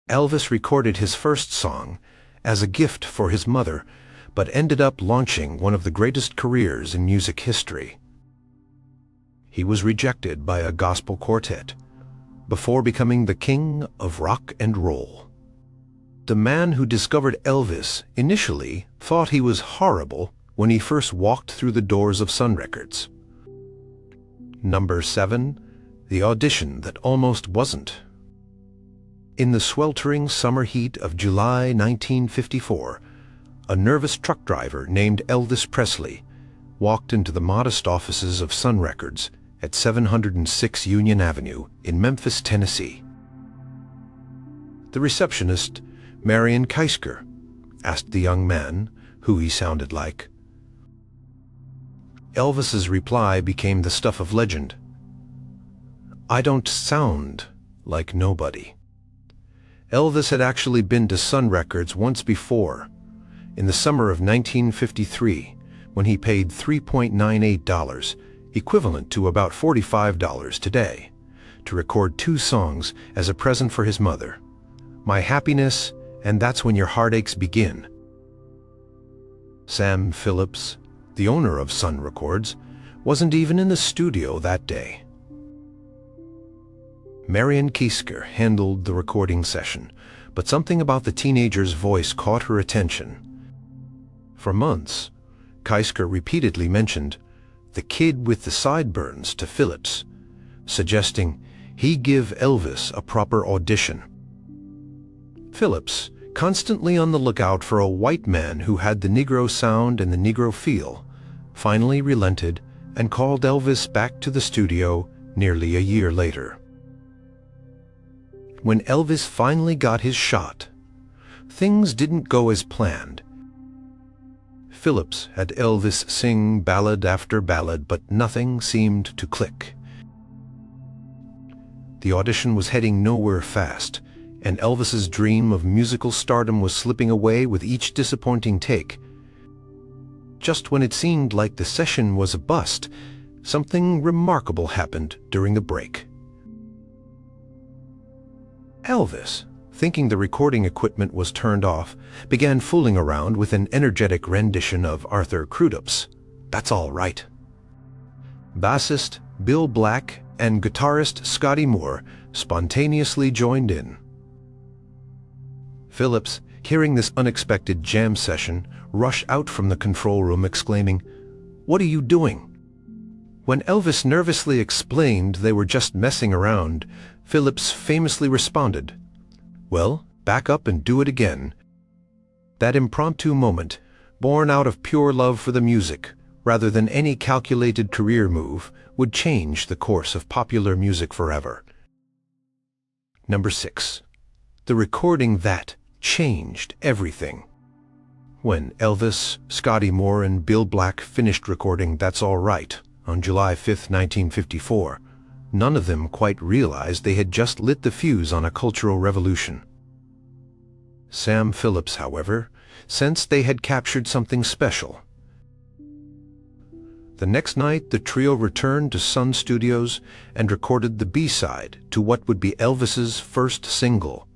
Elvis recorded his first song as a gift for his mother, but ended up launching one of the greatest careers in music history. He was rejected by a gospel quartet before becoming the king of rock and roll. The man who discovered Elvis initially thought he was horrible when he first walked through the doors of Sun Records. Number 7. The audition that almost wasn't. In the sweltering summer heat of July 1954, a nervous truck driver named Elvis Presley walked into the modest offices of Sun Records at 706 Union Avenue in Memphis, Tennessee. The receptionist, Marion Keisker, asked the young man who he sounded like. Elvis's reply became the stuff of legend. "I don't sound like nobody." Elvis had actually been to Sun Records once before, in the summer of 1953, when he paid $3.98, equivalent to about $45 today, to record 2 songs as a present for his mother, "My Happiness" and "That's When Your Heartaches Begin." Sam Phillips, the owner of Sun Records, wasn't even in the studio that day. Marion Keisker handled the recording session, but something about the teenager's voice caught her attention. For months, Keisker repeatedly mentioned "the kid with the sideburns" to Phillips, suggesting he give Elvis a proper audition. Phillips, constantly on the lookout for a white man who had the Negro sound and the Negro feel, finally relented and called Elvis back to the studio nearly a year later. When Elvis finally got his shot, things didn't go as planned. Phillips had Elvis sing ballad after ballad, but nothing seemed to click. The audition was heading nowhere fast, and Elvis's dream of musical stardom was slipping away with each disappointing take. Just when it seemed like the session was a bust, something remarkable happened during the break. Elvis, thinking the recording equipment was turned off, began fooling around with an energetic rendition of Arthur Crudup's "That's All Right." Bassist Bill Black and guitarist Scotty Moore spontaneously joined in. Phillips, hearing this unexpected jam session, rushed out from the control room exclaiming, "What are you doing?" When Elvis nervously explained they were just messing around, Phillips famously responded, "Well, back up and do it again." That impromptu moment, born out of pure love for the music, rather than any calculated career move, would change the course of popular music forever. Number 6. The recording that changed everything. When Elvis, Scotty Moore, and Bill Black finished recording "That's All Right" on July 5, 1954, none of them quite realized they had just lit the fuse on a cultural revolution. Sam Phillips, however, sensed they had captured something special. The next night, the trio returned to Sun Studios and recorded the B-side to what would be Elvis's first single.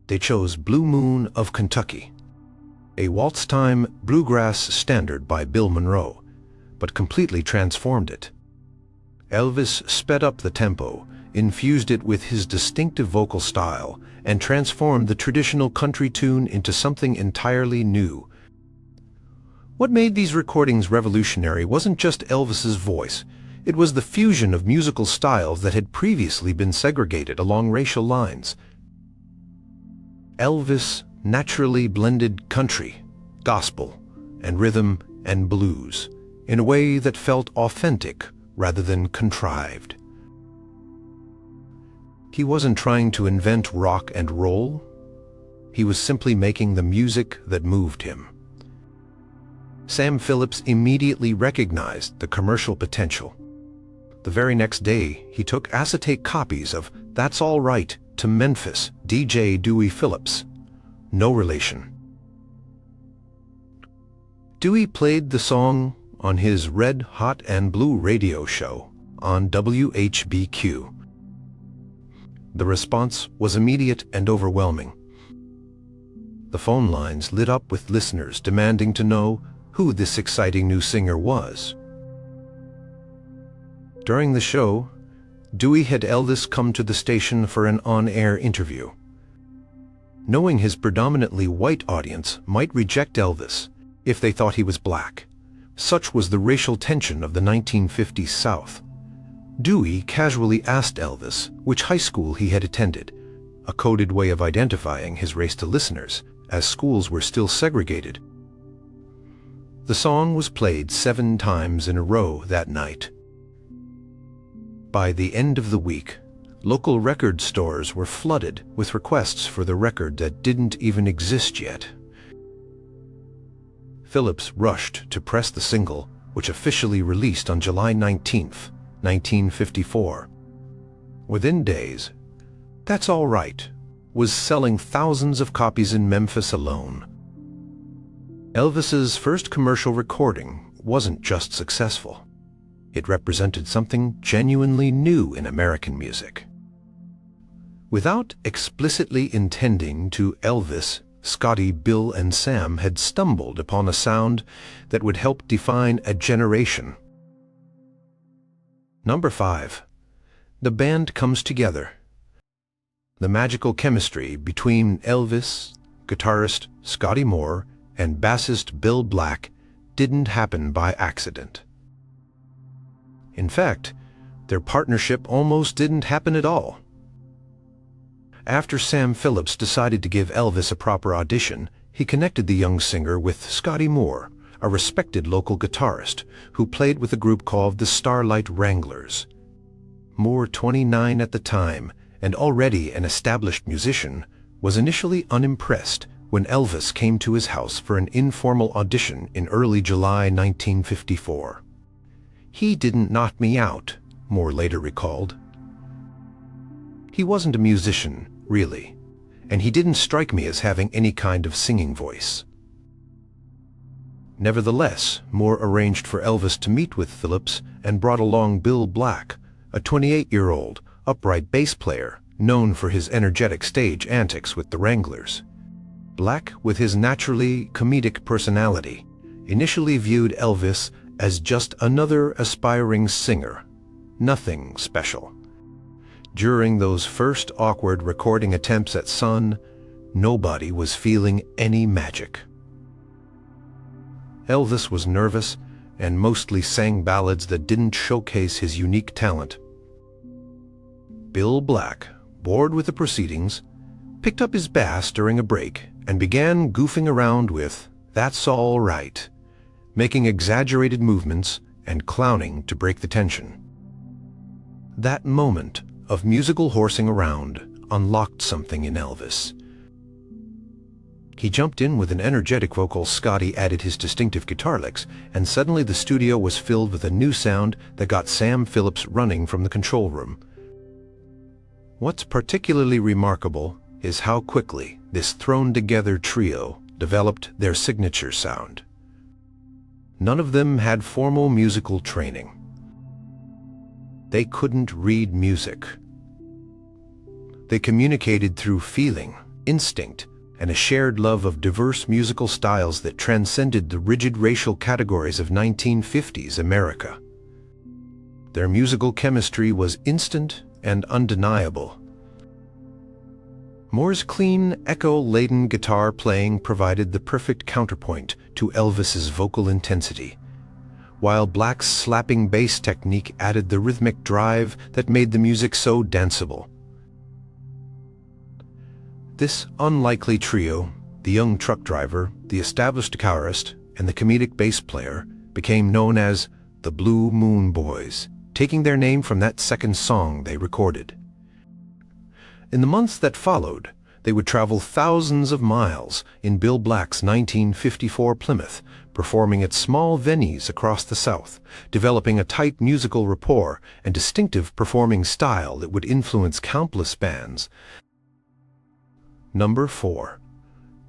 They chose "Blue Moon of Kentucky," a waltz-time bluegrass standard by Bill Monroe, but completely transformed it. Elvis sped up the tempo, infused it with his distinctive vocal style, and transformed the traditional country tune into something entirely new. What made these recordings revolutionary wasn't just Elvis's voice. It was the fusion of musical styles that had previously been segregated along racial lines. Elvis naturally blended country, gospel, and rhythm and blues in a way that felt authentic rather than contrived. He wasn't trying to invent rock and roll. He was simply making the music that moved him. Sam Phillips immediately recognized the commercial potential. The very next day, he took acetate copies of "That's All Right" to Memphis DJ Dewey Phillips, no relation. Dewey played the song on his Red, Hot, and Blue radio show on WHBQ. The response was immediate and overwhelming. The phone lines lit up with listeners demanding to know who this exciting new singer was. During the show, Dewey had Elvis come to the station for an on-air interview. Knowing his predominantly white audience might reject Elvis if they thought he was black, such was the racial tension of the 1950s South, Dewey casually asked Elvis which high school he had attended, a coded way of identifying his race to listeners, as schools were still segregated. The song was played 7 times in a row that night. By the end of the week, local record stores were flooded with requests for the record that didn't even exist yet. Phillips rushed to press the single, which officially released on July 19, 1954. Within days, That's All Right was selling thousands of copies in Memphis alone. Elvis's first commercial recording wasn't just successful. It represented something genuinely new in American music. Without explicitly intending to, Elvis, Scotty, Bill, and Sam had stumbled upon a sound that would help define a generation. Number 5. The band comes together. The magical chemistry between Elvis, guitarist Scotty Moore, and bassist Bill Black didn't happen by accident. In fact, their partnership almost didn't happen at all. After Sam Phillips decided to give Elvis a proper audition, he connected the young singer with Scotty Moore, a respected local guitarist who played with a group called the Starlight Wranglers. Moore, 29 at the time and already an established musician, was initially unimpressed when Elvis came to his house for an informal audition in early July 1954. "He didn't knock me out," Moore later recalled. "He wasn't a musician, really, and he didn't strike me as having any kind of singing voice." Nevertheless, Moore arranged for Elvis to meet with Phillips and brought along Bill Black, a 28-year-old, upright bass player known for his energetic stage antics with the Wranglers. Black, with his naturally comedic personality, initially viewed Elvis as just another aspiring singer, nothing special. During those first awkward recording attempts at Sun, nobody was feeling any magic. Elvis was nervous and mostly sang ballads that didn't showcase his unique talent. Bill Black, bored with the proceedings, picked up his bass during a break and began goofing around with "That's All Right," making exaggerated movements and clowning to break the tension. That moment of musical horsing around unlocked something in Elvis. He jumped in with an energetic vocal. Scotty added his distinctive guitar licks, and suddenly the studio was filled with a new sound that got Sam Phillips running from the control room. What's particularly remarkable is how quickly this thrown-together trio developed their signature sound. None of them had formal musical training. They couldn't read music. They communicated through feeling, instinct, and a shared love of diverse musical styles that transcended the rigid racial categories of 1950s America. Their musical chemistry was instant and undeniable. Moore's clean, echo-laden guitar playing provided the perfect counterpoint to Elvis's vocal intensity, while Black's slapping bass technique added the rhythmic drive that made the music so danceable. This unlikely trio, the young truck driver, the established guitarist, and the comedic bass player, became known as the Blue Moon Boys, taking their name from that second song they recorded. In the months that followed, they would travel thousands of miles in Bill Black's 1954 Plymouth, performing at small venues across the South, developing a tight musical rapport and distinctive performing style that would influence countless bands. Number 4.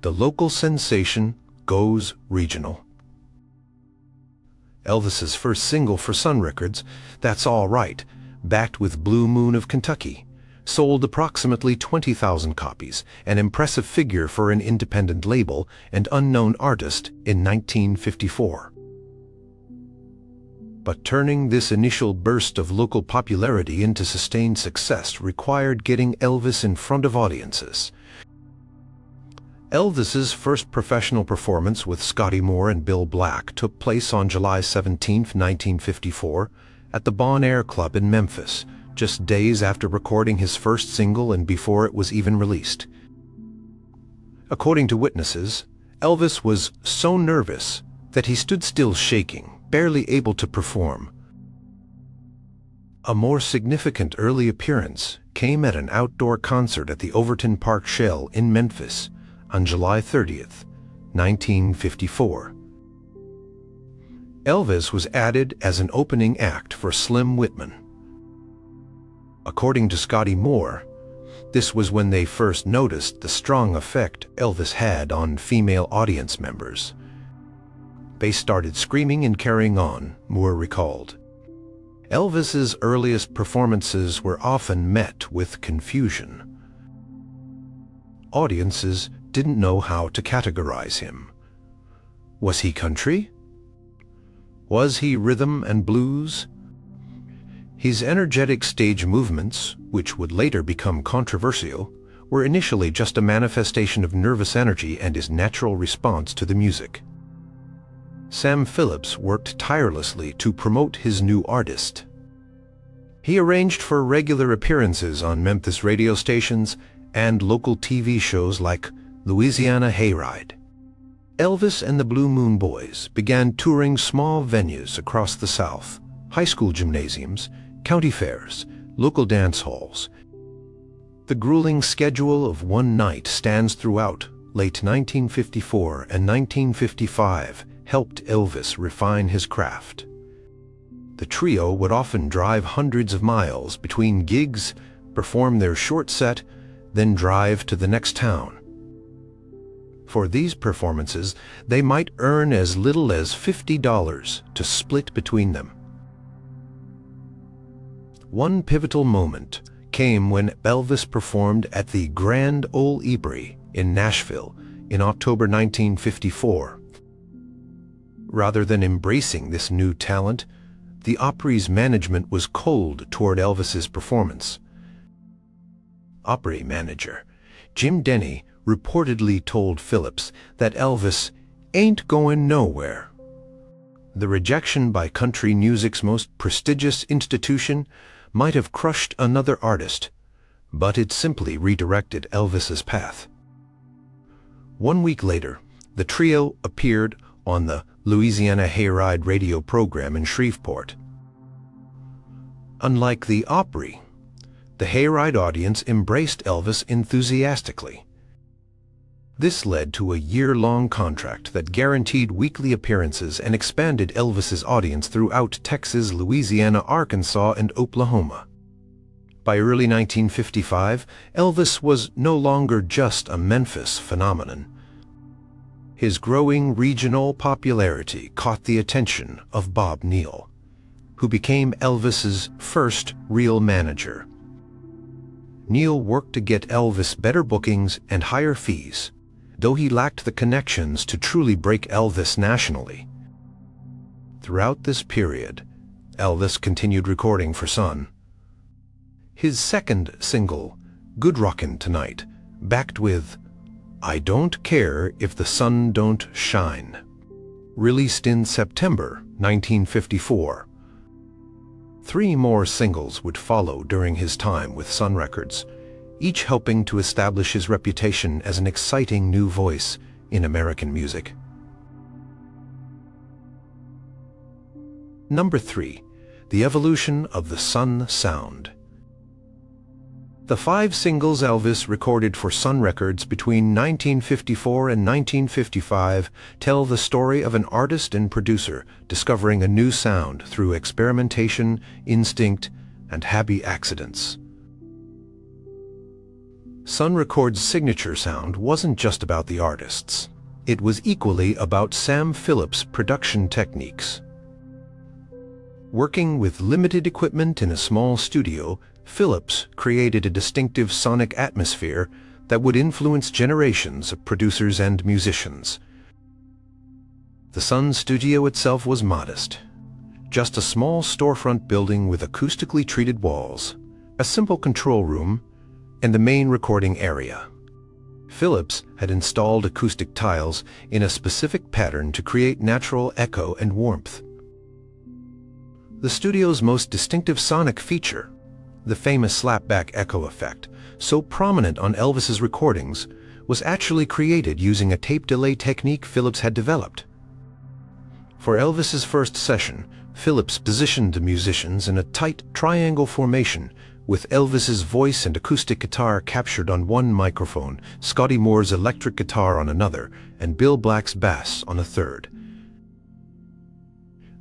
The local sensation goes regional. Elvis's first single for Sun Records, That's All Right, backed with Blue Moon of Kentucky, sold approximately 20,000 copies, an impressive figure for an independent label and unknown artist in 1954. But turning this initial burst of local popularity into sustained success required getting Elvis in front of audiences. Elvis's first professional performance with Scotty Moore and Bill Black took place on July 17, 1954, at the Bon Air Club in Memphis, just days after recording his first single and before it was even released. According to witnesses, Elvis was so nervous that he stood still shaking, barely able to perform. A more significant early appearance came at an outdoor concert at the Overton Park Shell in Memphis on July 30th, 1954. Elvis was added as an opening act for Slim Whitman. According to Scotty Moore, this was when they first noticed the strong effect Elvis had on female audience members. They started screaming and carrying on, Moore recalled. Elvis's earliest performances were often met with confusion. Audiences didn't know how to categorize him. Was he country? Was he rhythm and blues? His energetic stage movements, which would later become controversial, were initially just a manifestation of nervous energy and his natural response to the music. Sam Phillips worked tirelessly to promote his new artist. He arranged for regular appearances on Memphis radio stations and local TV shows like Louisiana Hayride. Elvis and the Blue Moon Boys began touring small venues across the South, high school gymnasiums, county fairs, local dance halls. The grueling schedule of one night stands throughout late 1954 and 1955 helped Elvis refine his craft. The trio would often drive hundreds of miles between gigs, perform their short set, then drive to the next town. For these performances, they might earn as little as $50 to split between them. One pivotal moment came when Elvis performed at the Grand Ole Opry in Nashville in October 1954. Rather than embracing this new talent, the Opry's management was cold toward Elvis's performance. Opry manager Jim Denny reportedly told Phillips that Elvis ain't going nowhere. The rejection by country music's most prestigious institution might have crushed another artist, but it simply redirected Elvis's path. 1 week later, the trio appeared on the Louisiana Hayride radio program in Shreveport. Unlike the Opry, the Hayride audience embraced Elvis enthusiastically. This led to a year-long contract that guaranteed weekly appearances and expanded Elvis's audience throughout Texas, Louisiana, Arkansas, and Oklahoma. By early 1955, Elvis was no longer just a Memphis phenomenon. His growing regional popularity caught the attention of Bob Neal, who became Elvis's first real manager. Neal worked to get Elvis better bookings and higher fees, though he lacked the connections to truly break Elvis nationally. Throughout this period, Elvis continued recording for Sun. His second single, Good Rockin' Tonight, backed with I Don't Care If the Sun Don't Shine, released in September 1954. 3 more singles would follow during his time with Sun Records, each helping to establish his reputation as an exciting new voice in American music. Number 3. The evolution of the Sun sound. The 5 singles Elvis recorded for Sun Records between 1954 and 1955 tell the story of an artist and producer discovering a new sound through experimentation, instinct, and happy accidents. Sun Records' signature sound wasn't just about the artists. It was equally about Sam Phillips' production techniques. Working with limited equipment in a small studio, Phillips created a distinctive sonic atmosphere that would influence generations of producers and musicians. The Sun studio itself was modest. Just a small storefront building with acoustically treated walls, a simple control room, and the main recording area. Phillips had installed acoustic tiles in a specific pattern to create natural echo and warmth. The studio's most distinctive sonic feature, the famous slapback echo effect, so prominent on Elvis's recordings, was actually created using a tape delay technique Phillips had developed. For Elvis's first session, Phillips positioned the musicians in a tight triangle formation, with Elvis's voice and acoustic guitar captured on one microphone, Scotty Moore's electric guitar on another, and Bill Black's bass on a third.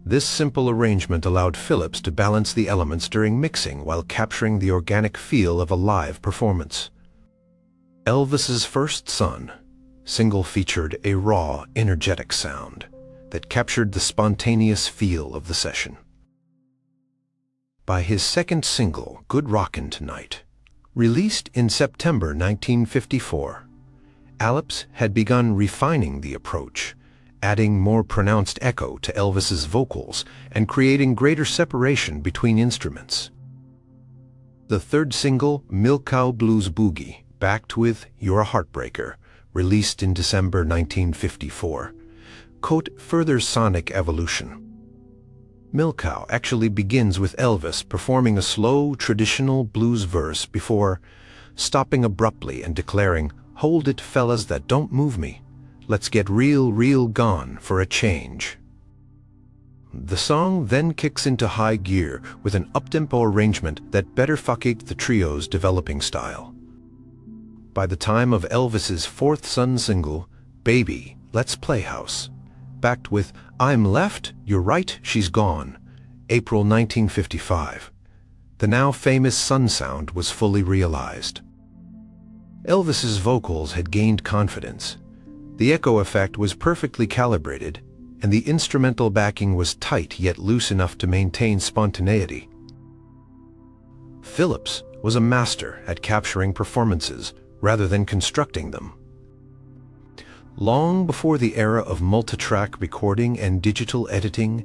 This simple arrangement allowed Phillips to balance the elements during mixing while capturing the organic feel of a live performance. Elvis's First Son single featured a raw, energetic sound that captured the spontaneous feel of the session. By his second single, Good Rockin' Tonight, released in September 1954, Phillips had begun refining the approach, adding more pronounced echo to Elvis's vocals and creating greater separation between instruments. The third single, Milk Cow Blues Boogie, backed with You're a Heartbreaker, released in December 1954, further sonic evolution. Milk Cow actually begins with Elvis performing a slow, traditional blues verse before stopping abruptly and declaring, "Hold it, fellas, that don't move me. Let's get real, real gone for a change." The song then kicks into high gear with an uptempo arrangement that better fucked the trio's developing style. By the time of Elvis's Fourth Son single, Baby, Let's Play House, backed with I'm Left, You're Right, She's Gone, April 1955, the now famous Sun sound was fully realized. Elvis's vocals had gained confidence. The echo effect was perfectly calibrated, and the instrumental backing was tight yet loose enough to maintain spontaneity. Phillips was a master at capturing performances rather than constructing them. Long before the era of multitrack recording and digital editing,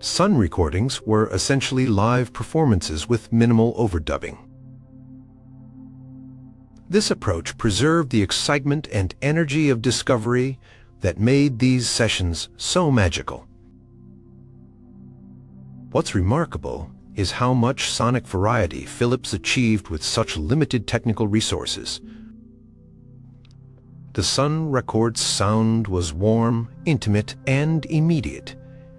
Sun recordings were essentially live performances with minimal overdubbing. This approach preserved the excitement and energy of discovery that made these sessions so magical. What's remarkable is how much sonic variety Phillips achieved with such limited technical resources. The Sun record's sound was warm, intimate, and immediate,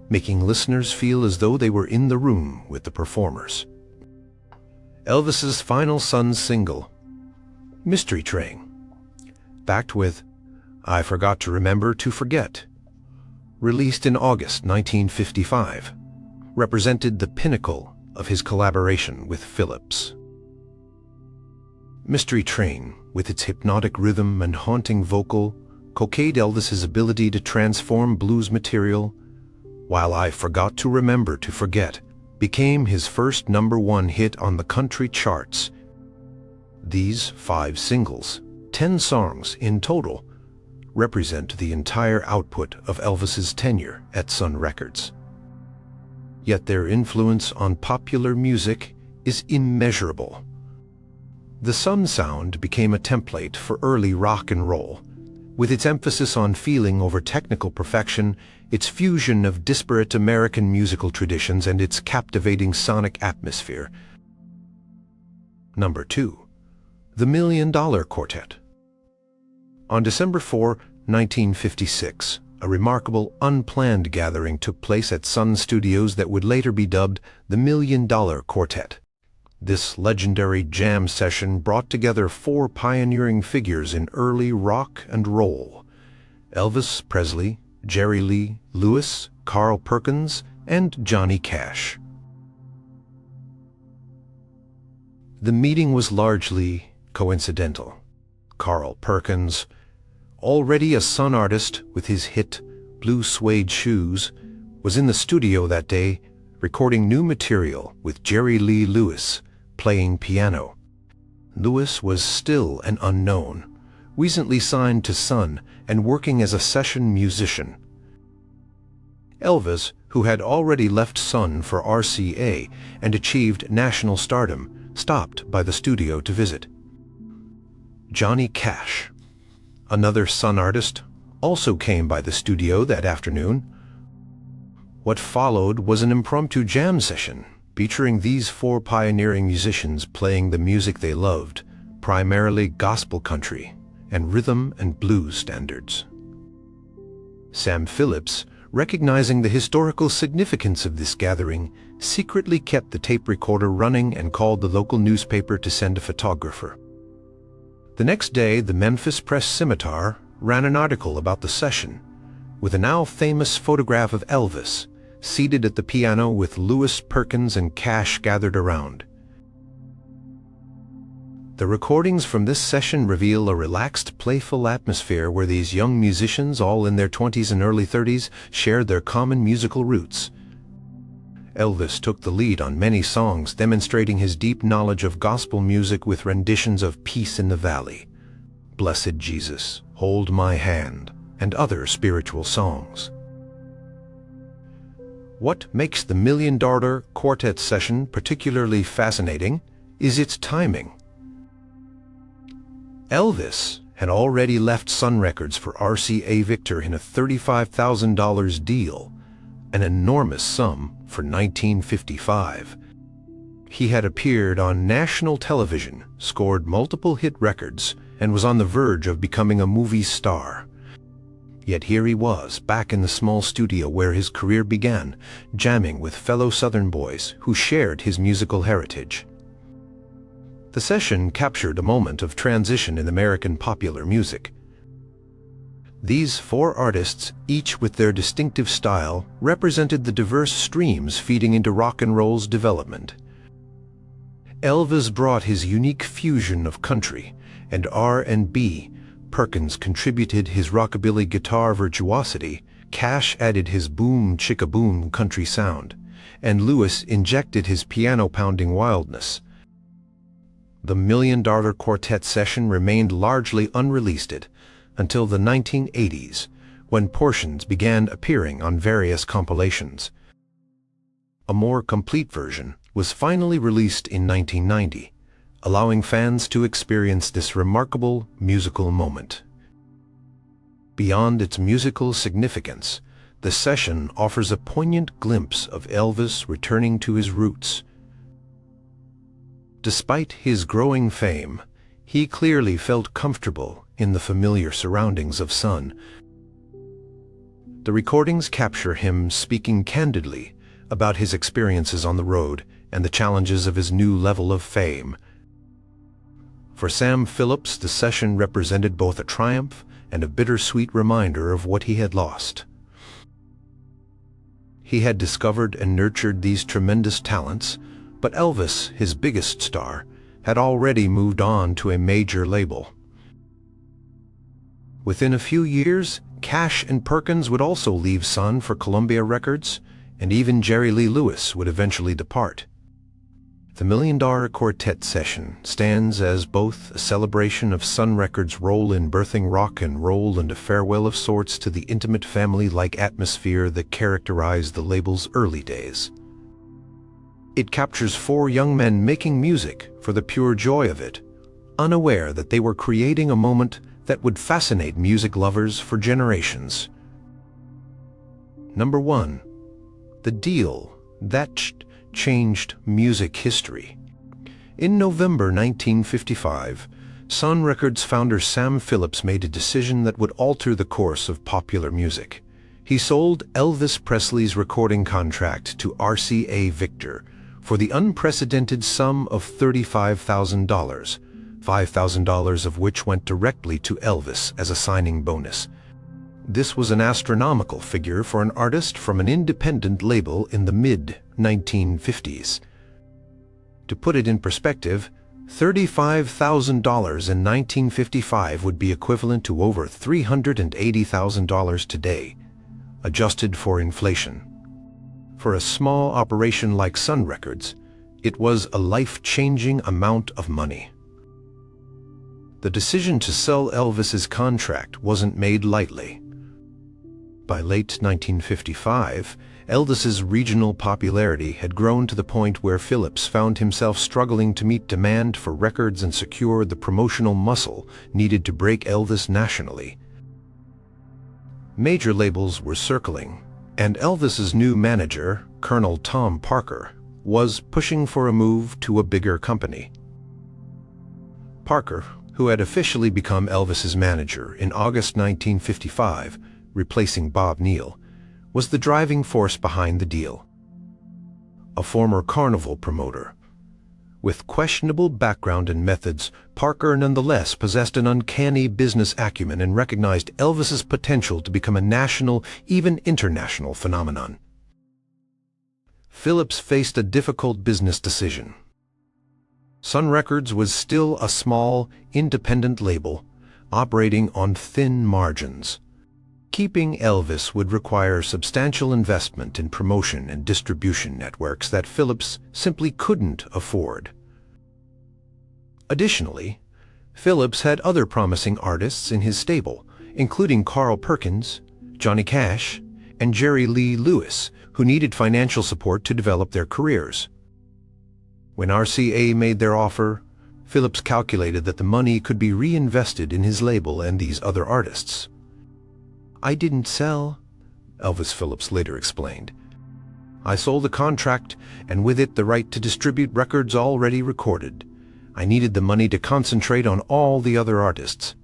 making listeners feel as though they were in the room with the performers. Elvis's final Sun single, Mystery Train, backed with I Forgot to Remember to Forget, released in August 1955, represented the pinnacle of his collaboration with Phillips. Mystery Train, with its hypnotic rhythm and haunting vocal, coquetted Elvis's ability to transform blues material, while I Forgot to Remember to Forget became his first #1 hit on the country charts. These 5 singles, 10 songs in total, represent the entire output of Elvis's tenure at Sun Records. Yet their influence on popular music is immeasurable. The Sun sound became a template for early rock and roll, with its emphasis on feeling over technical perfection, its fusion of disparate American musical traditions, and its captivating sonic atmosphere. Number 2. The $1 Million Quartet. On December 4, 1956, a remarkable, unplanned gathering took place at Sun Studios that would later be dubbed the $1 Million Quartet. This legendary jam session brought together 4 pioneering figures in early rock and roll: Elvis Presley, Jerry Lee Lewis, Carl Perkins, and Johnny Cash. The meeting was largely coincidental. Carl Perkins, already a Sun artist with his hit Blue Suede Shoes, was in the studio that day recording new material with Jerry Lee Lewis, playing piano. Lewis was still an unknown, recently signed to Sun and working as a session musician. Elvis, who had already left Sun for RCA and achieved national stardom, stopped by the studio to visit. Johnny Cash, another Sun artist, also came by the studio that afternoon. What followed was an impromptu jam session featuring these four pioneering musicians playing the music they loved, primarily gospel country and rhythm and blues standards. Sam Phillips, recognizing the historical significance of this gathering, secretly kept the tape recorder running and called the local newspaper to send a photographer. The next day, the Memphis Press-Scimitar ran an article about the session, with a now famous photograph of Elvis seated at the piano with Lewis, Perkins, and Cash gathered around. The recordings from this session reveal a relaxed, playful atmosphere where these young musicians, all in their 20s and early 30s, shared their common musical roots. Elvis took the lead on many songs, demonstrating his deep knowledge of gospel music with renditions of Peace in the Valley, Blessed Jesus, Hold My Hand, and other spiritual songs. What makes the $1 Million Quartet session particularly fascinating is its timing. Elvis had already left Sun Records for RCA Victor in a $35,000 deal, an enormous sum for 1955. He had appeared on national television, scored multiple hit records, and was on the verge of becoming a movie star. Yet here he was, back in the small studio where his career began, jamming with fellow Southern boys who shared his musical heritage. The session captured a moment of transition in American popular music. These four artists, each with their distinctive style, represented the diverse streams feeding into rock and roll's development. Elvis brought his unique fusion of country and R&B. Perkins contributed his rockabilly guitar virtuosity, Cash added his boom-chicka-boom country sound, and Lewis injected his piano-pounding wildness. The $1 Million Quartet session remained largely unreleased until the 1980s, when portions began appearing on various compilations. A more complete version was finally released in 1990, allowing fans to experience this remarkable musical moment. Beyond its musical significance, the session offers a poignant glimpse of Elvis returning to his roots. Despite his growing fame, he clearly felt comfortable in the familiar surroundings of Sun. The recordings capture him speaking candidly about his experiences on the road and the challenges of his new level of fame. For Sam Phillips, the session represented both a triumph and a bittersweet reminder of what he had lost. He had discovered and nurtured these tremendous talents, but Elvis, his biggest star, had already moved on to a major label. Within a few years, Cash and Perkins would also leave Sun for Columbia Records, and even Jerry Lee Lewis would eventually depart. The $1 Million Quartet session stands as both a celebration of Sun Records' role in birthing rock and roll and a farewell of sorts to the intimate family-like atmosphere that characterized the label's early days. It captures four young men making music for the pure joy of it, unaware that they were creating a moment that would fascinate music lovers for generations. Number 1. The deal that changed music history. In November 1955, Sun Records founder Sam Phillips made a decision that would alter the course of popular music. He sold Elvis Presley's recording contract to RCA Victor for the unprecedented sum of $35,000, $5,000 of which went directly to Elvis as a signing bonus. This was an astronomical figure for an artist from an independent label in the mid-1950s. To put it in perspective, $35,000 in 1955 would be equivalent to over $380,000 today, adjusted for inflation. For a small operation like Sun Records, It was a life-changing amount of money. The decision to sell Elvis's contract wasn't made lightly. By late 1955, Elvis's regional popularity had grown to the point where Phillips found himself struggling to meet demand for records and secure the promotional muscle needed to break Elvis nationally. Major labels were circling, and Elvis's new manager, Colonel Tom Parker, was pushing for a move to a bigger company. Parker, who had officially become Elvis's manager in August 1955, replacing Bob Neal, was the driving force behind the deal. A former Carnival promoter. With questionable background and methods, Parker nonetheless possessed an uncanny business acumen and recognized Elvis's potential to become a national, even international phenomenon. Phillips faced a difficult business decision. Sun Records was still a small, independent label, operating on thin margins. Keeping Elvis would require substantial investment in promotion and distribution networks that Phillips simply couldn't afford. Additionally, Phillips had other promising artists in his stable, including Carl Perkins, Johnny Cash, and Jerry Lee Lewis, who needed financial support to develop their careers. When RCA made their offer, Phillips calculated that the money could be reinvested in his label and these other artists. "I didn't sell," Elvis Phillips later explained. "I sold the contract, and with it the right to distribute records already recorded. I needed the money to concentrate on all the other artists."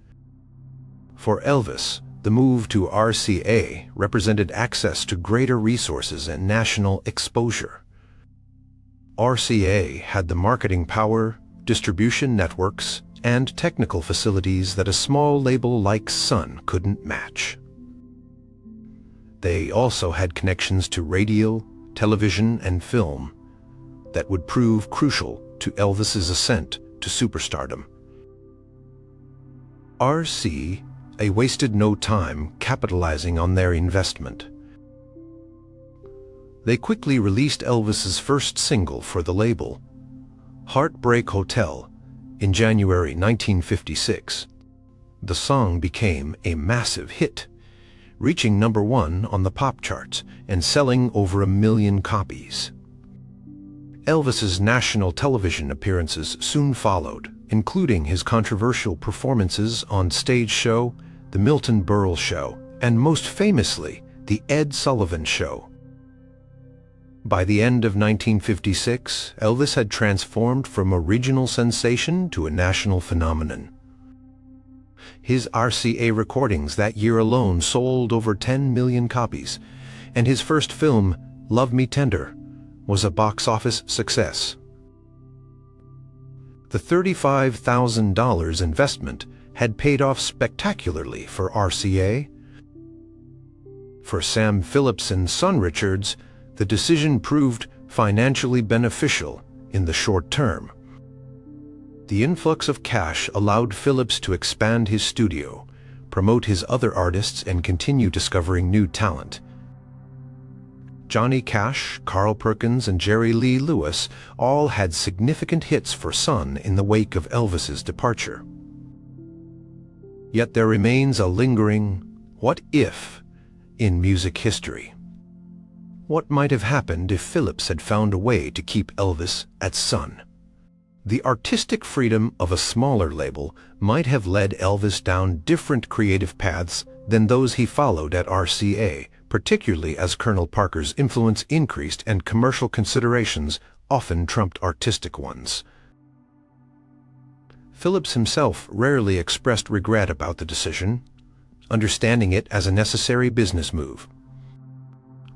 For Elvis, the move to RCA represented access to greater resources and national exposure. RCA had the marketing power, distribution networks, and technical facilities that a small label like Sun couldn't match. They also had connections to radio, television, and film that would prove crucial to Elvis's ascent to superstardom. RCA wasted no time capitalizing on their investment. They quickly released Elvis's first single for the label, Heartbreak Hotel, in January 1956. The song became a massive hit, reaching #1 on the pop charts and selling over 1 million copies. Elvis's national television appearances soon followed, including his controversial performances on Stage Show, The Milton Berle Show, and most famously, The Ed Sullivan Show. By the end of 1956, Elvis had transformed from a regional sensation to a national phenomenon. His RCA recordings that year alone sold over 10 million copies, and his first film, Love Me Tender, was a box office success. The $35,000 investment had paid off spectacularly for RCA. For Sam Phillips and Sun Richards, the decision proved financially beneficial in the short term. The influx of cash allowed Phillips to expand his studio, promote his other artists, and continue discovering new talent. Johnny Cash, Carl Perkins, and Jerry Lee Lewis all had significant hits for Sun in the wake of Elvis's departure. Yet there remains a lingering "what if" in music history. What might have happened if Phillips had found a way to keep Elvis at Sun? The artistic freedom of a smaller label might have led Elvis down different creative paths than those he followed at RCA, particularly as Colonel Parker's influence increased and commercial considerations often trumped artistic ones. Phillips himself rarely expressed regret about the decision, understanding it as a necessary business move.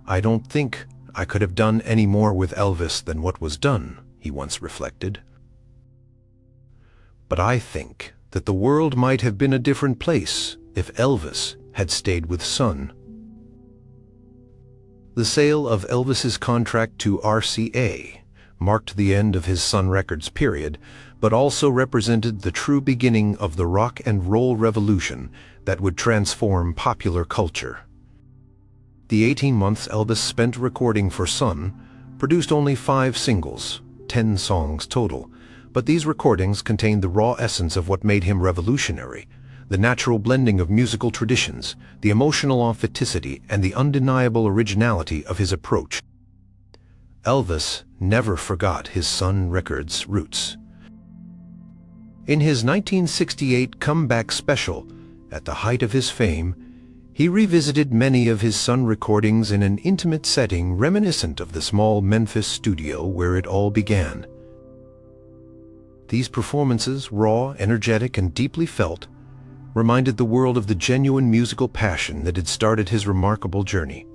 "I don't think I could have done any more with Elvis than what was done," he once reflected. "But I think that the world might have been a different place if Elvis had stayed with Sun." The sale of Elvis's contract to RCA marked the end of his Sun Records period, but also represented the true beginning of the rock and roll revolution that would transform popular culture. The 18 months Elvis spent recording for Sun produced only 5 singles, 10 songs total, but these recordings contained the raw essence of what made him revolutionary: the natural blending of musical traditions, the emotional authenticity, and the undeniable originality of his approach. Elvis never forgot his Sun Records roots. In his 1968 comeback special, at the height of his fame, he revisited many of his Sun recordings in an intimate setting reminiscent of the small Memphis studio where it all began. These performances, raw, energetic, and deeply felt, reminded the world of the genuine musical passion that had started his remarkable journey.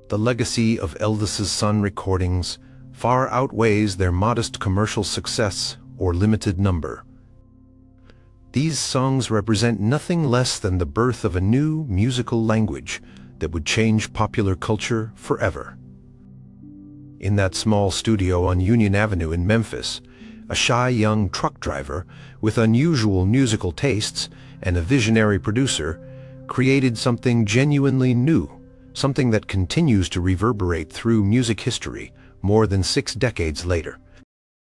The legacy of Elvis's Sun recordings far outweighs their modest commercial success or limited number. These songs represent nothing less than the birth of a new musical language that would change popular culture forever. In that small studio on Union Avenue in Memphis, a shy young truck driver with unusual musical tastes and a visionary producer created something genuinely new, something that continues to reverberate through music history more than 6 decades later.